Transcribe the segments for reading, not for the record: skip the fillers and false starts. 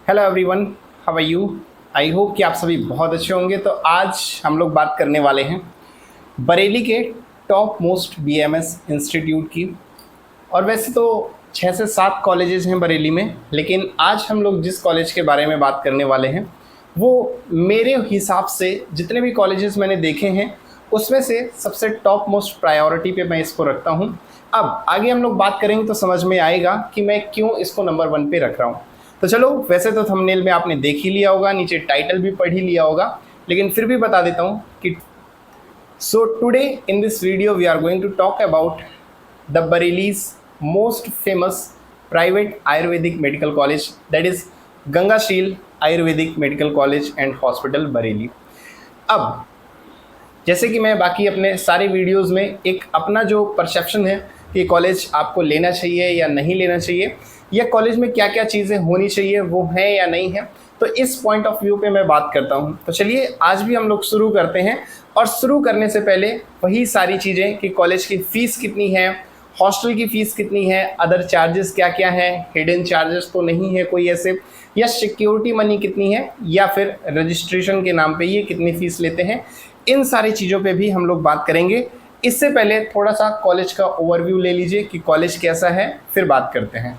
Hello everyone, how are you. I hope कि आप सभी बहुत अच्छे होंगे। तो आज हम लोग बात करने वाले हैं बरेली के टॉप मोस्ट बीएमएस इंस्टीट्यूट की। और वैसे तो 6 से 7 कॉलेजेस हैं बरेली में, लेकिन आज हम लोग जिस कॉलेज के बारे में बात करने वाले हैं वो मेरे हिसाब से जितने भी कॉलेजेस मैंने देखे हैं उसमें से सबसे टॉप मोस्ट प्रायोरिटी पे मैं इसको रखता हूँ। अब आगे हम लोग बात करेंगे तो समझ में आएगा कि मैं क्यों इसको नंबर 1 पे रख रहा हूँ। तो चलो, वैसे तो थंबनेल में आपने देख ही लिया होगा, नीचे टाइटल भी पढ़ ही लिया होगा, लेकिन फिर भी बता देता हूँ कि so today in this video we are going to talk about the Bareilly's most famous private ayurvedic medical college, that is Gangasheel Ayurvedic medical College and Hospital Bareilly. अब जैसे कि मैं बाकी अपने सारे वीडियोस में एक अपना जो परसेप्शन है कि कॉलेज आपको लेना चाहिए या नहीं लेना चाहिए, या कॉलेज में क्या क्या चीज़ें होनी चाहिए वो है या नहीं है, तो इस पॉइंट ऑफ व्यू पे मैं बात करता हूँ। तो चलिए आज भी हम लोग शुरू करते हैं। और शुरू करने से पहले वही सारी चीज़ें कि कॉलेज की फ़ीस कितनी है, हॉस्टल की फ़ीस कितनी है, अदर चार्जेस क्या क्या हैं, हिडन चार्जेस तो नहीं है कोई ऐसे, या सिक्योरिटी मनी कितनी है, या फिर रजिस्ट्रेशन के नाम पे ये कितनी फ़ीस लेते हैं, इन सारी चीज़ों पे भी हम लोग बात करेंगे। इससे पहले थोड़ा सा कॉलेज का ओवरव्यू ले लीजिए कि कॉलेज कैसा है, फिर बात करते हैं।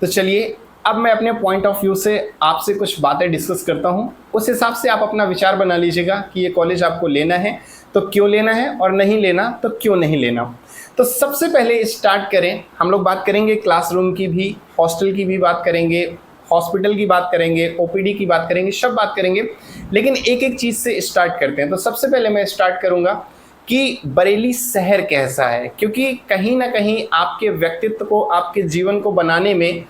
तो चलिए अब मैं अपने पॉइंट ऑफ व्यू से आपसे कुछ बातें डिस्कस करता हूँ, उस हिसाब से आप अपना विचार बना लीजिएगा कि ये कॉलेज आपको लेना है तो क्यों लेना है, और नहीं लेना तो क्यों नहीं लेना। तो सबसे पहले स्टार्ट करें, हम लोग बात करेंगे क्लासरूम की भी, हॉस्टल की भी बात करेंगे, हॉस्पिटल की बात करेंगे, ओपीडी की बात करेंगे, सब बात करेंगे, लेकिन एक एक चीज़ से स्टार्ट करते हैं। तो सबसे पहले मैं स्टार्ट करूँगा कि बरेली शहर कैसा है, क्योंकि कहीं ना कहीं आपके व्यक्तित्व को, आपके जीवन को बनाने में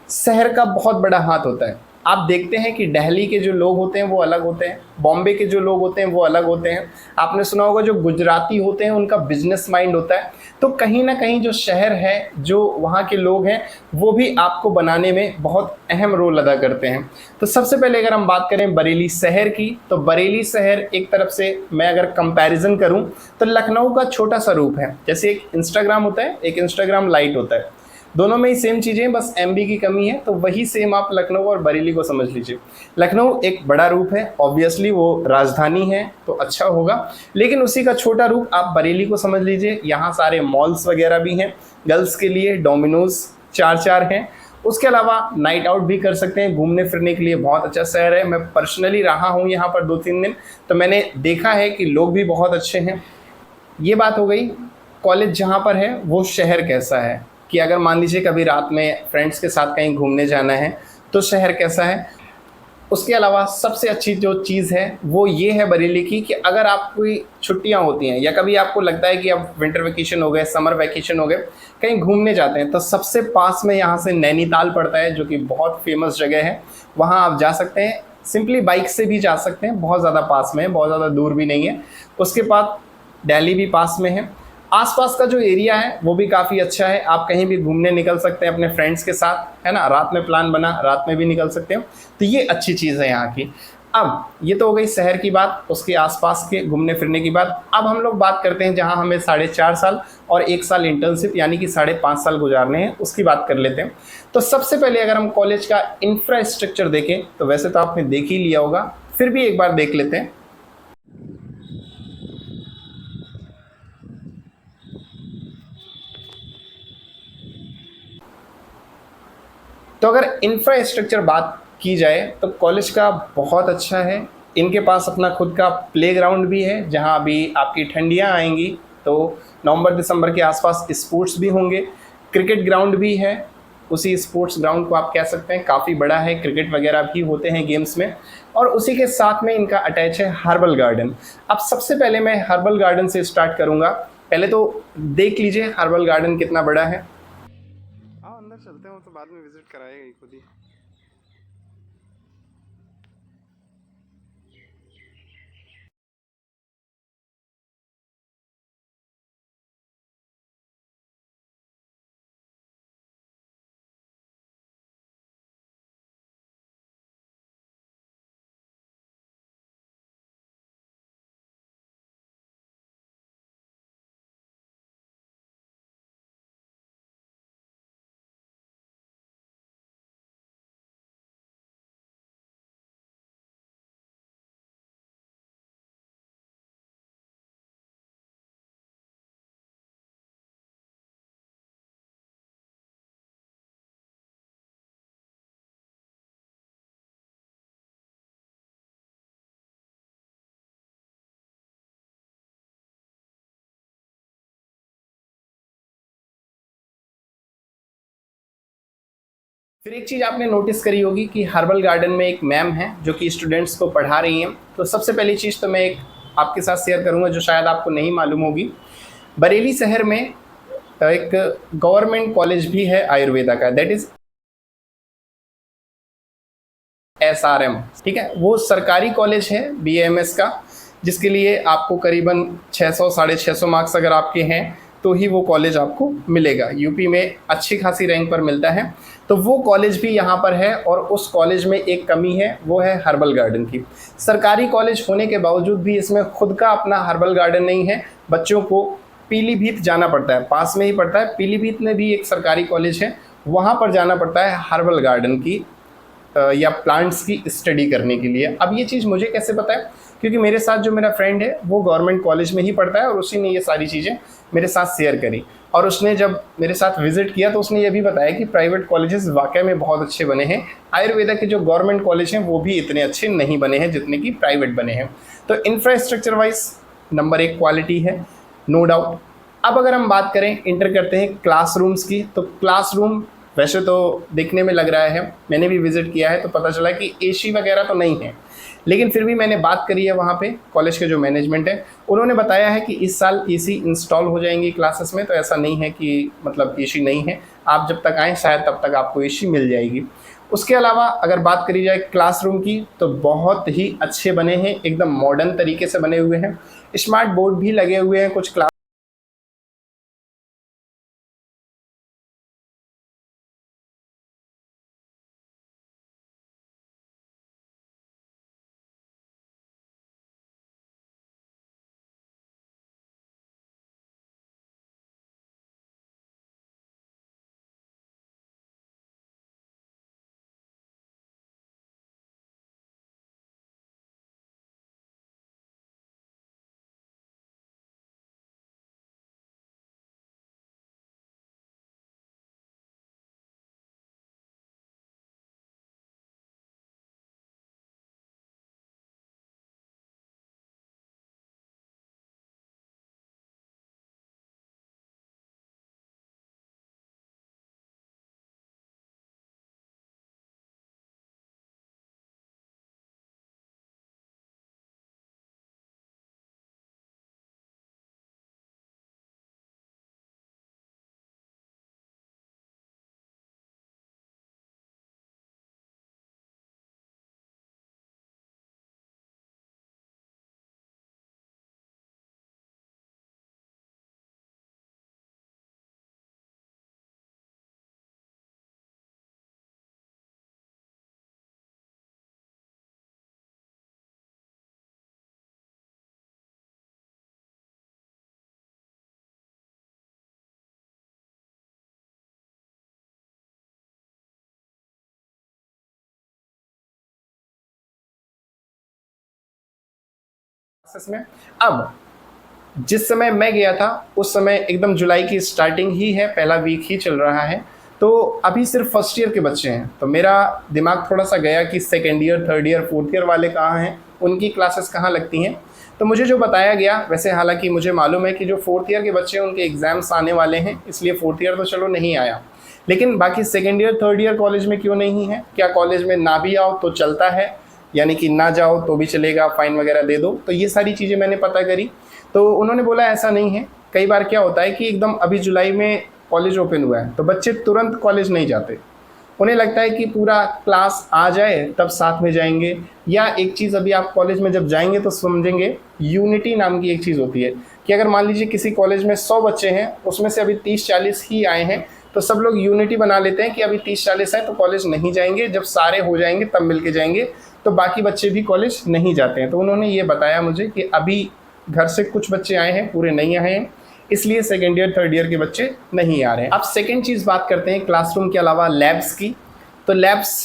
शहर का बहुत बड़ा हाथ होता है। आप देखते हैं कि दिल्ली के जो लोग होते हैं वो अलग होते हैं, बॉम्बे के जो लोग होते हैं वो अलग होते हैं, आपने सुना होगा जो गुजराती होते हैं उनका बिजनेस माइंड होता है। तो कहीं ना कहीं जो शहर है, जो वहाँ के लोग हैं, वो भी आपको बनाने में बहुत अहम रोल अदा करते हैं। तो सबसे पहले अगर हम बात करें बरेली शहर की, तो बरेली शहर एक तरफ से मैं अगर कंपैरिजन करूँ तो लखनऊ का छोटा सा रूप है। जैसे एक इंस्टाग्राम होता है, एक इंस्टाग्राम लाइट होता है, दोनों में ही सेम चीज़ें, बस एमबी की कमी है। तो वही सेम आप लखनऊ और बरेली को समझ लीजिए। लखनऊ एक बड़ा रूप है, ऑब्वियसली वो राजधानी है तो अच्छा होगा, लेकिन उसी का छोटा रूप आप बरेली को समझ लीजिए। यहाँ सारे मॉल्स वगैरह भी हैं, गर्ल्स के लिए डोमिनोज 4 हैं। उसके अलावा नाइट आउट भी कर सकते हैं, घूमने फिरने के लिए बहुत अच्छा शहर है। मैं पर्सनली रहा हूँ यहाँ पर 2-3 दिन, तो मैंने देखा है कि लोग भी बहुत अच्छे हैं। ये बात हो गई कॉलेज जहाँ पर है वो शहर कैसा है, कि अगर मान लीजिए कभी रात में फ्रेंड्स के साथ कहीं घूमने जाना है तो शहर कैसा है। उसके अलावा सबसे अच्छी जो चीज़ है वो ये है बरेली की, कि अगर आपको छुट्टियां होती हैं या कभी आपको लगता है कि अब विंटर वेकेशन हो गए, समर वेकेशन हो गए, कहीं घूमने जाते हैं, तो सबसे पास में यहाँ से नैनीताल पड़ता है, जो कि बहुत फेमस जगह है। वहाँ आप जा सकते हैं, सिंपली बाइक से भी जा सकते हैं, बहुत ज़्यादा पास में है, बहुत ज़्यादा दूर भी नहीं है। उसके बाद दिल्ली भी पास में है। आसपास का जो एरिया है वो भी काफ़ी अच्छा है, आप कहीं भी घूमने निकल सकते हैं अपने फ्रेंड्स के साथ, है ना। रात में प्लान बना, रात में भी निकल सकते हो, तो ये अच्छी चीज़ है यहाँ की। अब ये तो हो गई शहर की बात, उसके आसपास के घूमने फिरने की बात। अब हम लोग बात करते हैं जहाँ हमें 4.5 साल और 1 साल इंटर्नशिप यानी कि 5.5 साल गुजारने हैं, उसकी बात कर लेते हैं। तो सबसे पहले अगर हम कॉलेज का इंफ्रास्ट्रक्चर देखें, तो वैसे तो आपने देख ही लिया होगा, फिर भी एक बार देख लेते हैं। तो अगर इंफ्रास्ट्रक्चर बात की जाए तो कॉलेज का बहुत अच्छा है। इनके पास अपना खुद का प्लेग्राउंड भी है, जहां अभी आपकी ठंडियां आएंगी तो नवंबर दिसंबर के आसपास स्पोर्ट्स भी होंगे। क्रिकेट ग्राउंड भी है, उसी स्पोर्ट्स ग्राउंड को आप कह सकते हैं, काफ़ी बड़ा है, क्रिकेट वगैरह भी होते हैं गेम्स में। और उसी के साथ में इनका अटैच है हर्बल गार्डन। अब सबसे पहले मैं हर्बल गार्डन से स्टार्ट करूँगा। पहले तो देख लीजिए हर्बल गार्डन कितना बड़ा है। अंदर चलते हैं, तो बाद में विजिट कराएगा खुद ही। फिर एक चीज़ आपने नोटिस करी होगी कि हर्बल गार्डन में एक मैम है जो कि स्टूडेंट्स को पढ़ा रही हैं। तो सबसे पहली चीज़ तो मैं एक आपके साथ शेयर करूंगा जो शायद आपको नहीं मालूम होगी। बरेली शहर में एक गवर्नमेंट कॉलेज भी है आयुर्वेदा का, दैट इज़ SRM, ठीक है। वो सरकारी कॉलेज है BAMS का, जिसके लिए आपको करीबन 600 650 मार्क्स अगर आपके हैं तो ही वो कॉलेज आपको मिलेगा। यूपी में अच्छी खासी रैंक पर मिलता है, तो वो कॉलेज भी यहाँ पर है। और उस कॉलेज में एक कमी है, वो है हर्बल गार्डन की। सरकारी कॉलेज होने के बावजूद भी इसमें खुद का अपना हर्बल गार्डन नहीं है। बच्चों को पीलीभीत जाना पड़ता है, पास में ही पड़ता है, पीलीभीत में भी एक सरकारी कॉलेज है, वहाँ पर जाना पड़ता है हर्बल गार्डन की या प्लांट्स की स्टडी करने के लिए। अब ये चीज़ मुझे कैसे पता है, क्योंकि मेरे साथ जो मेरा फ्रेंड है वो गवर्नमेंट कॉलेज में ही पढ़ता है और उसी ने ये सारी चीज़ें मेरे साथ शेयर करी। और उसने जब मेरे साथ विजिट किया तो उसने ये भी बताया कि प्राइवेट कॉलेजेस वाकई में बहुत अच्छे बने हैं, आयुर्वेदा के जो गवर्नमेंट कॉलेज हैं वो भी इतने अच्छे नहीं बने हैं जितने कि प्राइवेट बने हैं। तो इंफ्रास्ट्रक्चर वाइज नंबर 1 क्वालिटी है, नो डाउट। अब अगर हम बात करें, इंटर करते हैं क्लासरूम्स की, तो क्लासरूम वैसे तो देखने में लग रहा है, मैंने भी विजिट किया है तो पता चला कि एसी वगैरह तो नहीं है, लेकिन फिर भी मैंने बात करी है वहाँ पे कॉलेज के जो मैनेजमेंट है, उन्होंने बताया है कि इस साल एसी इंस्टॉल हो जाएंगी क्लासेस में। तो ऐसा नहीं है कि मतलब एसी नहीं है, आप जब तक आएँ शायद तब तक आपको एसी मिल जाएगी। उसके अलावा अगर बात करी जाए क्लासरूम की तो बहुत ही अच्छे बने हैं, एकदम मॉडर्न तरीके से बने हुए हैं, स्मार्ट बोर्ड भी लगे हुए हैं कुछ क्लासेस में। अब जिस समय मैं गया था उस समय एकदम जुलाई की स्टार्टिंग ही है, पहला वीक ही चल रहा है, तो अभी सिर्फ फर्स्ट ईयर के बच्चे हैं। तो मेरा दिमाग थोड़ा सा गया कि second year, third year, fourth year वाले कहाँ हैं, उनकी क्लासेस कहाँ लगती हैं। तो मुझे जो बताया गया, वैसे हालांकि मुझे मालूम है कि जो फोर्थ ईयर के बच्चे हैं उनके एग्ज़ाम्स आने वाले हैं, इसलिए फोर्थ ईयर तो चलो नहीं आया, लेकिन बाकी second year, third year college में क्यों नहीं है? क्या कॉलेज में ना भी आओ तो चलता है, यानी कि ना जाओ तो भी चलेगा, फ़ाइन वगैरह दे दो? तो ये सारी चीज़ें मैंने पता करी, तो उन्होंने बोला ऐसा नहीं है। कई बार क्या होता है कि एकदम अभी जुलाई में कॉलेज ओपन हुआ है तो बच्चे तुरंत कॉलेज नहीं जाते, उन्हें लगता है कि पूरा क्लास आ जाए तब साथ में जाएंगे। या एक चीज़, अभी आप कॉलेज में जब जाएंगे तो समझेंगे, यूनिटी नाम की एक चीज़ होती है कि अगर मान लीजिए किसी कॉलेज में 100 बच्चे हैं, उसमें से अभी 30-40 ही आए हैं, तो सब लोग यूनिटी बना लेते हैं कि अभी 30-40 हैं तो कॉलेज नहीं जाएंगे, जब सारे हो जाएंगे तब मिल के जाएंगे, तो बाकी बच्चे भी कॉलेज नहीं जाते हैं। तो उन्होंने ये बताया मुझे कि अभी घर से कुछ बच्चे आए हैं, पूरे नहीं आए हैं, इसलिए सेकेंड ईयर, थर्ड ईयर के बच्चे नहीं आ रहे हैं। अब सेकेंड चीज़ बात करते हैं क्लासरूम के अलावा लैब्स की। तो लैब्स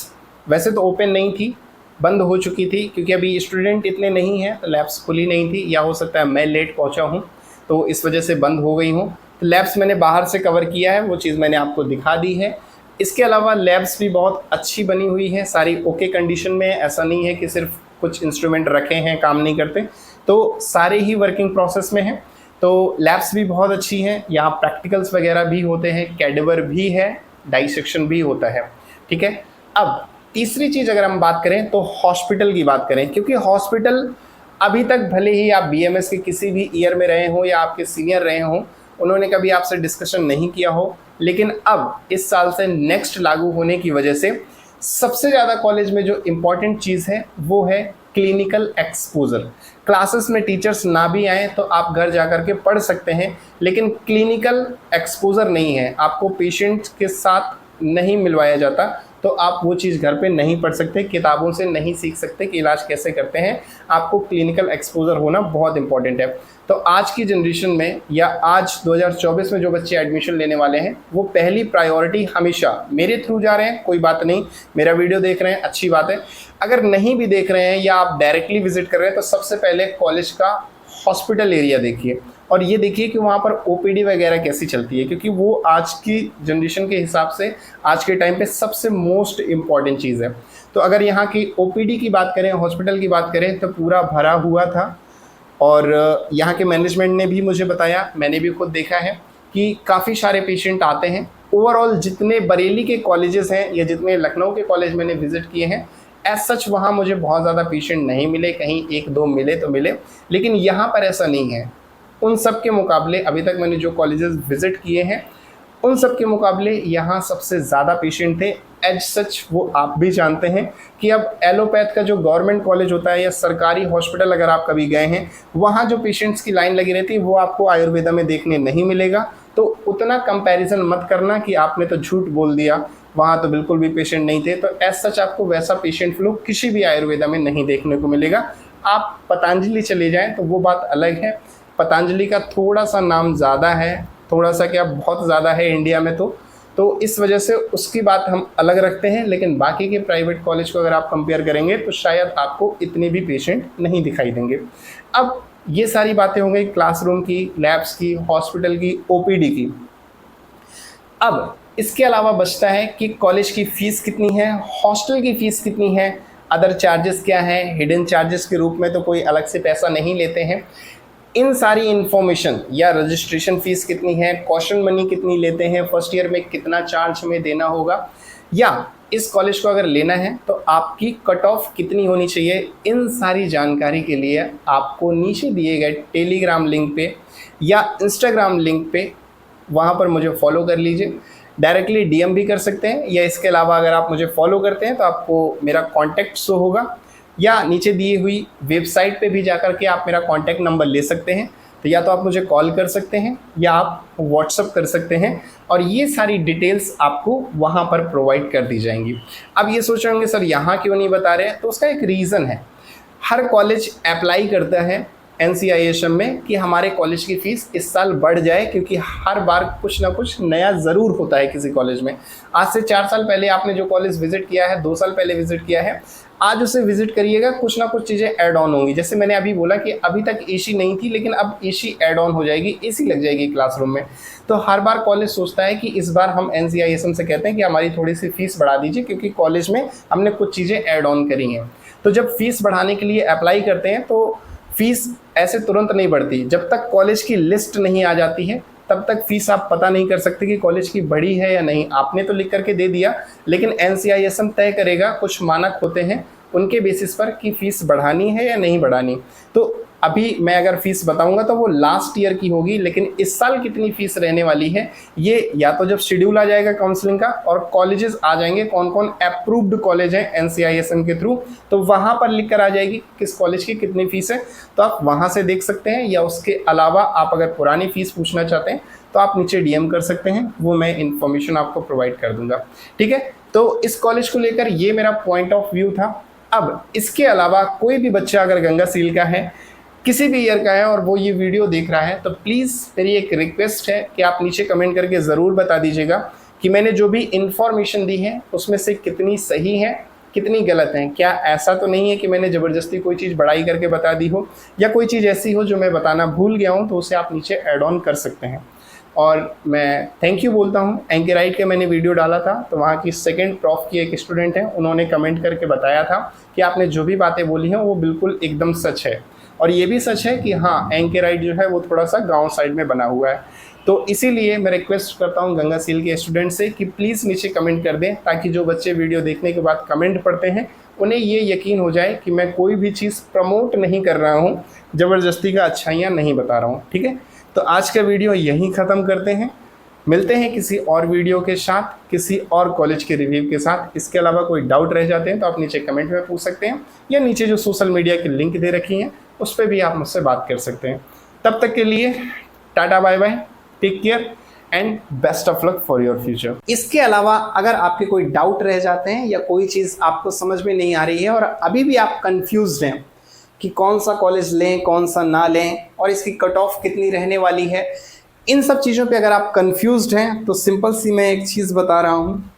वैसे तो ओपन नहीं थी, बंद हो चुकी थी, क्योंकि अभी स्टूडेंट इतने नहीं हैं तो लैब्स खुली नहीं थी, या हो सकता है मैं लेट पहुंचा हूं तो इस वजह से बंद हो गई हूं। तो लैब्स मैंने बाहर से कवर किया है, वो चीज़ मैंने आपको दिखा दी है। इसके अलावा लैब्स भी बहुत अच्छी बनी हुई है, सारी ओके कंडीशन में है, ऐसा नहीं है कि सिर्फ कुछ इंस्ट्रूमेंट रखे हैं काम नहीं करते, तो सारे ही वर्किंग प्रोसेस में हैं। तो लैब्स भी बहुत अच्छी हैं, यहाँ प्रैक्टिकल्स वगैरह भी होते हैं, कैडवर भी है, डाइसेक्शन भी होता है, ठीक है। अब तीसरी चीज़ अगर हम बात करें तो हॉस्पिटल की बात करें, क्योंकि हॉस्पिटल अभी तक भले ही आप बीएमएस के किसी भी ईयर में रहे हों या आपके सीनियर रहे हों, उन्होंने कभी आपसे डिस्कशन नहीं किया हो, लेकिन अब इस साल से नेक्स्ट लागू होने की वजह से सबसे ज़्यादा कॉलेज में जो इम्पॉर्टेंट चीज़ है वो है क्लिनिकल एक्सपोजर। क्लासेस में टीचर्स ना भी आए तो आप घर जा कर के पढ़ सकते हैं, लेकिन क्लिनिकल एक्सपोजर नहीं है, आपको पेशेंट के साथ नहीं मिलवाया जाता, तो आप वो चीज़ घर पे नहीं पढ़ सकते, किताबों से नहीं सीख सकते कि इलाज कैसे करते हैं। आपको क्लिनिकल एक्सपोजर होना बहुत इंपॉर्टेंट है। तो आज की जनरेशन में या आज 2024 में जो बच्चे एडमिशन लेने वाले हैं, वो पहली प्रायोरिटी हमेशा मेरे थ्रू जा रहे हैं, कोई बात नहीं, मेरा वीडियो देख रहे हैं अच्छी बात है। अगर नहीं भी देख रहे हैं या आप डायरेक्टली विजिट कर रहे हैं तो सबसे पहले कॉलेज का हॉस्पिटल एरिया देखिए, और ये देखिए कि वहाँ पर ओपीडी वगैरह कैसी चलती है, क्योंकि वो आज की जनरेशन के हिसाब से आज के टाइम पे सबसे मोस्ट इम्पॉर्टेंट चीज़ है। तो अगर यहाँ की ओपीडी की बात करें, हॉस्पिटल की बात करें, तो पूरा भरा हुआ था। और यहाँ के मैनेजमेंट ने भी मुझे बताया, मैंने भी खुद देखा है कि काफ़ी सारे पेशेंट आते हैं। ओवरऑल जितने बरेली के कॉलेजेस हैं या जितने लखनऊ के कॉलेज मैंने विज़िट किए हैं, एज सच वहाँ मुझे बहुत ज़्यादा पेशेंट नहीं मिले, कहीं एक दो मिले तो मिले, लेकिन यहाँ पर ऐसा नहीं है। उन सब के मुकाबले अभी तक मैंने जो कॉलेजेस विज़िट किए हैं, उन सब के मुकाबले यहाँ सबसे ज़्यादा पेशेंट थे। एज सच वो आप भी जानते हैं कि अब एलोपैथ का जो गवर्नमेंट कॉलेज होता है या सरकारी हॉस्पिटल अगर आप कभी गए हैं, वहाँ जो पेशेंट्स की लाइन लगी रहती है वो आपको आयुर्वेदा में देखने नहीं मिलेगा। तो उतना कंपैरिजन मत करना कि आपने तो झूठ बोल दिया, वहाँ तो बिल्कुल भी पेशेंट नहीं थे। तो एज सच आपको वैसा पेशेंट फ्लो किसी भी आयुर्वेदा में नहीं देखने को मिलेगा। आप पतंजलि चले जाएँ तो वो बात अलग है। पतंजलि का थोड़ा सा नाम ज़्यादा है, थोड़ा सा क्या बहुत ज़्यादा है इंडिया में, तो इस वजह से उसकी बात हम अलग रखते हैं। लेकिन बाकी के प्राइवेट कॉलेज को अगर आप कंपेयर करेंगे तो शायद आपको इतने भी पेशेंट नहीं दिखाई देंगे। अब ये सारी बातें हो गई क्लासरूम की, लैब्स की, हॉस्पिटल की, ओपीडी की। अब इसके अलावा बचता है कि कॉलेज की फ़ीस कितनी है, हॉस्टल की फ़ीस कितनी है, अदर चार्जेस क्या हैं। हिडन चार्जेस के रूप में तो कोई अलग से पैसा नहीं लेते हैं। इन सारी इन्फॉर्मेशन या रजिस्ट्रेशन फ़ीस कितनी है, कॉशन मनी कितनी लेते हैं, फर्स्ट ईयर में कितना चार्ज हमें देना होगा, या इस कॉलेज को अगर लेना है तो आपकी कट ऑफ कितनी होनी चाहिए, इन सारी जानकारी के लिए आपको नीचे दिए गए टेलीग्राम लिंक पे या इंस्टाग्राम लिंक पे वहाँ पर मुझे फॉलो कर लीजिए। डायरेक्टली डीएम भी कर सकते हैं, या इसके अलावा अगर आप मुझे फॉलो करते हैं तो आपको मेरा कॉन्टैक्ट शो होगा, या नीचे दी हुई वेबसाइट पे भी जाकर के आप मेरा कॉन्टैक्ट नंबर ले सकते हैं। तो या तो आप मुझे कॉल कर सकते हैं या आप व्हाट्सअप कर सकते हैं, और ये सारी डिटेल्स आपको वहाँ पर प्रोवाइड कर दी जाएंगी। अब ये सोच रहे होंगे सर यहाँ क्यों नहीं बता रहे हैं, तो उसका एक रीज़न है। हर कॉलेज अप्लाई करता है NCISM में कि हमारे कॉलेज की फ़ीस इस साल बढ़ जाए, क्योंकि हर बार कुछ ना कुछ नया ज़रूर होता है किसी कॉलेज में। आज से 4 साल पहले आपने जो कॉलेज विज़िट किया है, 2 साल पहले विज़िट किया है, आज उसे विज़िट करिएगा, कुछ ना कुछ चीज़ें ऐड ऑन होंगी। जैसे मैंने अभी बोला कि अभी तक एसी नहीं थी, लेकिन अब एसी ऐड ऑन हो जाएगी, एसी लग जाएगी क्लासरूम में। तो हर बार कॉलेज सोचता है कि इस बार हम NCISM से कहते हैं कि हमारी थोड़ी सी फ़ीस बढ़ा दीजिए, क्योंकि कॉलेज में हमने कुछ चीज़ें ऐड ऑन करी हैं। तो जब फ़ीस बढ़ाने के लिए अप्लाई करते हैं तो फ़ीस ऐसे तुरंत नहीं बढ़ती। जब तक कॉलेज की लिस्ट नहीं आ जाती है तब तक फ़ीस आप पता नहीं कर सकते कि कॉलेज की बढ़ी है या नहीं। आपने तो लिख करके दे दिया, लेकिन NCISM तय करेगा, कुछ मानक होते हैं उनके बेसिस पर कि फ़ीस बढ़ानी है या नहीं बढ़ानी। तो अभी मैं अगर फ़ीस बताऊंगा तो वो लास्ट ईयर की होगी, लेकिन इस साल कितनी फ़ीस रहने वाली है ये या तो जब शेड्यूल आ जाएगा काउंसलिंग का और कॉलेजेस आ जाएंगे, कौन कौन अप्रूव्ड कॉलेज हैं NCISM के थ्रू, तो वहाँ पर लिख कर आ जाएगी किस कॉलेज की कितनी फ़ीस है। तो आप वहाँ से देख सकते हैं, या उसके अलावा आप अगर पुरानी फ़ीस पूछना चाहते हैं तो आप नीचे DM कर सकते हैं, वो मैं इन्फॉर्मेशन आपको प्रोवाइड कर दूँगा। ठीक है, तो इस कॉलेज को लेकर ये मेरा पॉइंट ऑफ व्यू था। अब इसके अलावा कोई भी बच्चा अगर गंगा सील का है, किसी भी ईयर का है, और वो ये वीडियो देख रहा है, तो प्लीज़ मेरी एक रिक्वेस्ट है कि आप नीचे कमेंट करके ज़रूर बता दीजिएगा कि मैंने जो भी इन्फॉर्मेशन दी है उसमें से कितनी सही है, कितनी गलत है। क्या ऐसा तो नहीं है कि मैंने ज़बरदस्ती कोई चीज़ बढ़ाई करके बता दी हो, या कोई चीज़ ऐसी हो जो मैं बताना भूल गया हूँ, तो उसे आप नीचे ऐड ऑन कर सकते हैं। और मैं थैंक यू बोलता हूँ। एंकेराइट का मैंने वीडियो डाला था तो वहाँ की सेकंड प्रॉफ की एक स्टूडेंट है, उन्होंने कमेंट करके बताया था कि आपने जो भी बातें बोली हैं वो बिल्कुल एकदम सच है। और ये भी सच है कि हाँ, एंकेराइट जो है वो थोड़ा सा गांव साइड में बना हुआ है। तो इसीलिए मैं रिक्वेस्ट करता हूँ गंगा सील के स्टूडेंट से कि प्लीज़ नीचे कमेंट कर दें, ताकि जो बच्चे वीडियो देखने के बाद कमेंट पढ़ते हैं उन्हें ये यकीन हो जाए कि मैं कोई भी चीज़ प्रमोट नहीं कर रहा हूँ, ज़बरदस्ती का अच्छाइयाँ नहीं बता रहा हूँ। ठीक है, तो आज का वीडियो यहीं ख़त्म करते हैं। मिलते हैं किसी और वीडियो के साथ, किसी और कॉलेज के रिव्यू के साथ। इसके अलावा कोई डाउट रह जाते हैं तो आप नीचे कमेंट में पूछ सकते हैं, या नीचे जो सोशल मीडिया की लिंक दे रखी हैं उस पर भी आप मुझसे बात कर सकते हैं। तब तक के लिए tata bye bye, take care and best of luck for your future. इसके अलावा अगर आपके कोई डाउट रह जाते हैं या कोई चीज़ आपको समझ में नहीं आ रही है और अभी भी आप कंफ्यूज्ड हैं कि कौन सा कॉलेज लें कौन सा ना लें और इसकी कट ऑफ कितनी रहने वाली है, इन सब चीज़ों पे अगर आप कंफ्यूज्ड हैं तो सिंपल सी मैं एक चीज़ बता रहा हूँ।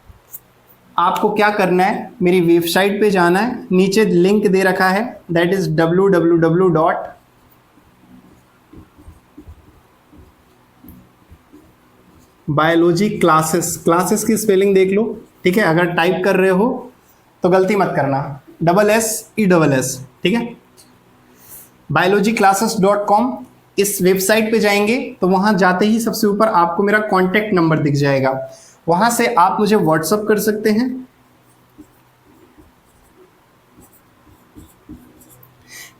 आपको क्या करना है, मेरी वेबसाइट पे जाना है, नीचे लिंक दे रखा है, that is www.NCISM biology classes, classes की स्पेलिंग देख लो, ठीक है। अगर टाइप कर रहे हो तो गलती मत करना, SSESS, ठीक है। biologyclasses.com, इस वेबसाइट पे जाएंगे तो वहां जाते ही सबसे ऊपर आपको मेरा कॉन्टैक्ट नंबर दिख जाएगा, वहां से आप मुझे व्हाट्सअप कर सकते हैं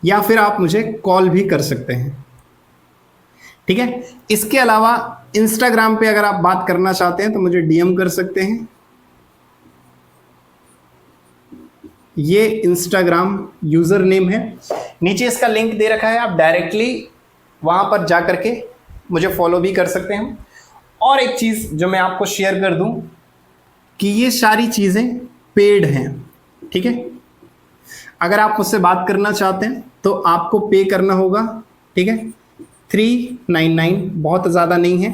या फिर आप मुझे कॉल भी कर सकते हैं, ठीक है। इसके अलावा इंस्टाग्राम पे अगर आप बात करना चाहते हैं तो मुझे डीएम कर सकते हैं। ये इंस्टाग्राम यूजर नेम है, नीचे इसका लिंक दे रखा है, आप डायरेक्टली वहां पर जा करके मुझे फॉलो भी कर सकते हैं। और एक चीज जो मैं आपको शेयर कर दूं कि ये सारी चीजें पेड हैं, ठीक है। अगर आप मुझसे बात करना चाहते हैं तो आपको पे करना होगा, ठीक है। 399, बहुत ज़्यादा नहीं है।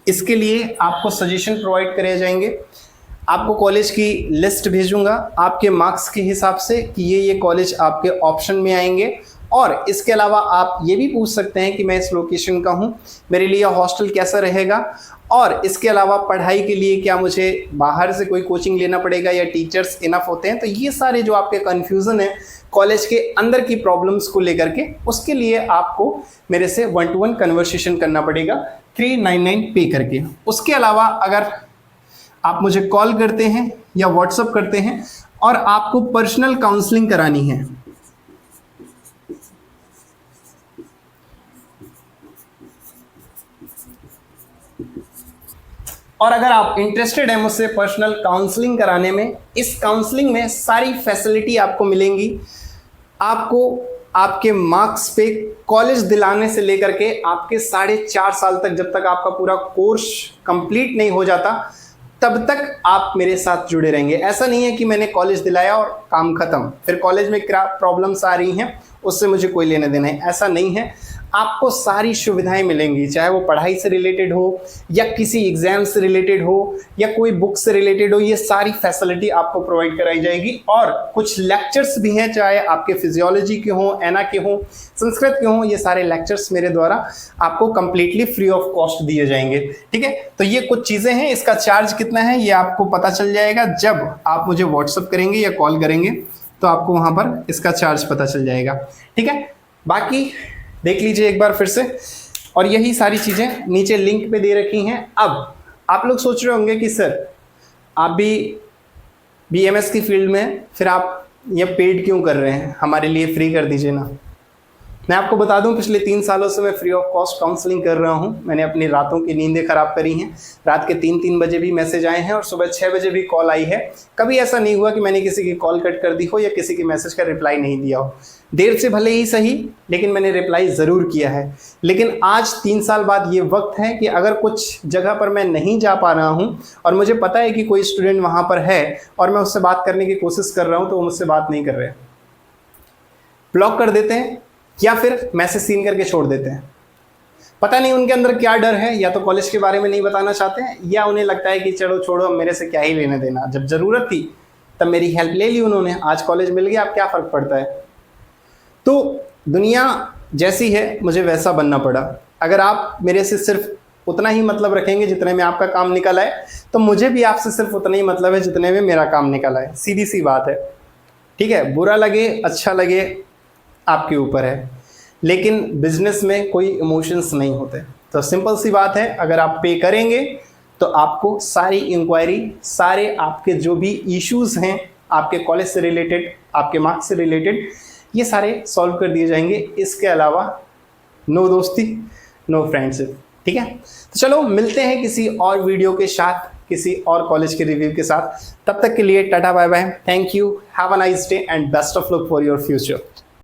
इसके लिए आपको सजेशन प्रोवाइड करे जाएंगे, आपको कॉलेज की लिस्ट भेजूंगा आपके मार्क्स के हिसाब से कि ये कॉलेज आपके ऑप्शन में आएंगे। और इसके अलावा आप ये भी पूछ सकते हैं कि मैं इस लोकेशन का हूँ, मेरे लिए हॉस्टल कैसा रहेगा, और इसके अलावा पढ़ाई के लिए क्या मुझे बाहर से कोई कोचिंग लेना पड़ेगा या टीचर्स इनफ होते हैं। तो ये सारे जो आपके कन्फ्यूज़न है कॉलेज के अंदर की प्रॉब्लम्स को लेकर के, उसके लिए आपको मेरे से 1-to-1 कन्वर्सेशन करना पड़ेगा 399 पे करके। उसके अलावा अगर आप मुझे कॉल करते हैं या व्हाट्सअप करते हैं और आपको पर्सनल काउंसलिंग करानी है, और अगर आप इंटरेस्टेड हैं मुझसे पर्सनल काउंसलिंग कराने में, इस काउंसलिंग में सारी फैसिलिटी आपको मिलेंगी। आपको आपके मार्क्स पे कॉलेज दिलाने से लेकर के आपके 4.5 साल तक, जब तक आपका पूरा कोर्स कंप्लीट नहीं हो जाता तब तक आप मेरे साथ जुड़े रहेंगे। ऐसा नहीं है कि मैंने कॉलेज दिलाया और काम खत्म, फिर कॉलेज में क्या प्रॉब्लम्स आ रही हैं उससे मुझे कोई लेना देना है, ऐसा नहीं है। आपको सारी सुविधाएं मिलेंगी, चाहे वो पढ़ाई से रिलेटेड हो या किसी एग्जाम से रिलेटेड हो या कोई बुक से रिलेटेड हो, ये सारी फैसिलिटी आपको प्रोवाइड कराई जाएगी। और कुछ लेक्चर्स भी हैं, चाहे आपके फिजियोलॉजी के हों, एना के हों, संस्कृत के हों, ये सारे लेक्चर्स मेरे द्वारा आपको कंप्लीटली फ्री ऑफ कॉस्ट दिए जाएंगे, ठीक है। तो ये कुछ चीज़ें हैं, इसका चार्ज कितना है ये आपको पता चल जाएगा जब आप मुझे व्हाट्सअप करेंगे या कॉल करेंगे, तो आपको वहाँ पर इसका चार्ज पता चल जाएगा, ठीक है। बाकी देख लीजिए एक बार फिर से, और यही सारी चीज़ें नीचे लिंक पे दे रखी हैं। अब आप लोग सोच रहे होंगे कि सर आप भी बीएमएस की फील्ड में, फिर आप ये पेड क्यों कर रहे हैं, हमारे लिए फ्री कर दीजिए ना। मैं आपको बता दूं, पिछले 3 सालों से मैं फ्री ऑफ कॉस्ट काउंसलिंग कर रहा हूं। मैंने अपनी रातों की नींदें ख़राब करी हैं, रात के 3-3 बजे भी मैसेज आए हैं और सुबह 6 बजे भी कॉल आई है। कभी ऐसा नहीं हुआ कि मैंने किसी की कॉल कट कर दी हो या किसी के मैसेज का रिप्लाई नहीं दिया हो। देर से भले ही सही, लेकिन मैंने रिप्लाई ज़रूर किया है। लेकिन आज 3 साल बाद ये वक्त है कि अगर कुछ जगह पर मैं नहीं जा पा रहा हूँ और मुझे पता है कि कोई स्टूडेंट वहाँ पर है और मैं उससे बात करने की कोशिश कर रहा हूँ, तो वो मुझसे बात नहीं कर रहे, ब्लॉक कर देते हैं या फिर मैसेज सीन करके छोड़ देते हैं। पता नहीं उनके अंदर क्या डर है, या तो कॉलेज के बारे में नहीं बताना चाहते हैं, या उन्हें लगता है कि चलो छोड़ो, मेरे से क्या ही लेने देना, जब ज़रूरत थी तब मेरी हेल्प ले ली उन्होंने, आज कॉलेज मिल गया, अब क्या फ़र्क पड़ता है। तो दुनिया जैसी है मुझे वैसा बनना पड़ा। अगर आप मेरे से सिर्फ उतना ही मतलब रखेंगे जितने में आपका काम निकल आए, तो मुझे भी आपसे सिर्फ उतना ही मतलब है जितने में मेरा काम निकल आए। सीधी सी बात है, ठीक है। बुरा लगे अच्छा लगे आपके ऊपर है, लेकिन बिजनेस में कोई इमोशंस नहीं होते। तो सिंपल सी बात है, अगर आप पे करेंगे तो आपको सारी इंक्वायरी, सारे आपके जो भी इश्यूज़ हैं आपके कॉलेज से रिलेटेड, आपके मार्क्स से रिलेटेड, ये सारे सॉल्व कर दिए जाएंगे। इसके अलावा नो दोस्ती, नो फ्रेंडशिप, ठीक है। तो चलो मिलते हैं किसी और वीडियो के साथ, किसी और कॉलेज के रिव्यू के साथ। तब तक के लिए tata bye bye, thank you, have a nice day and best of luck for your future.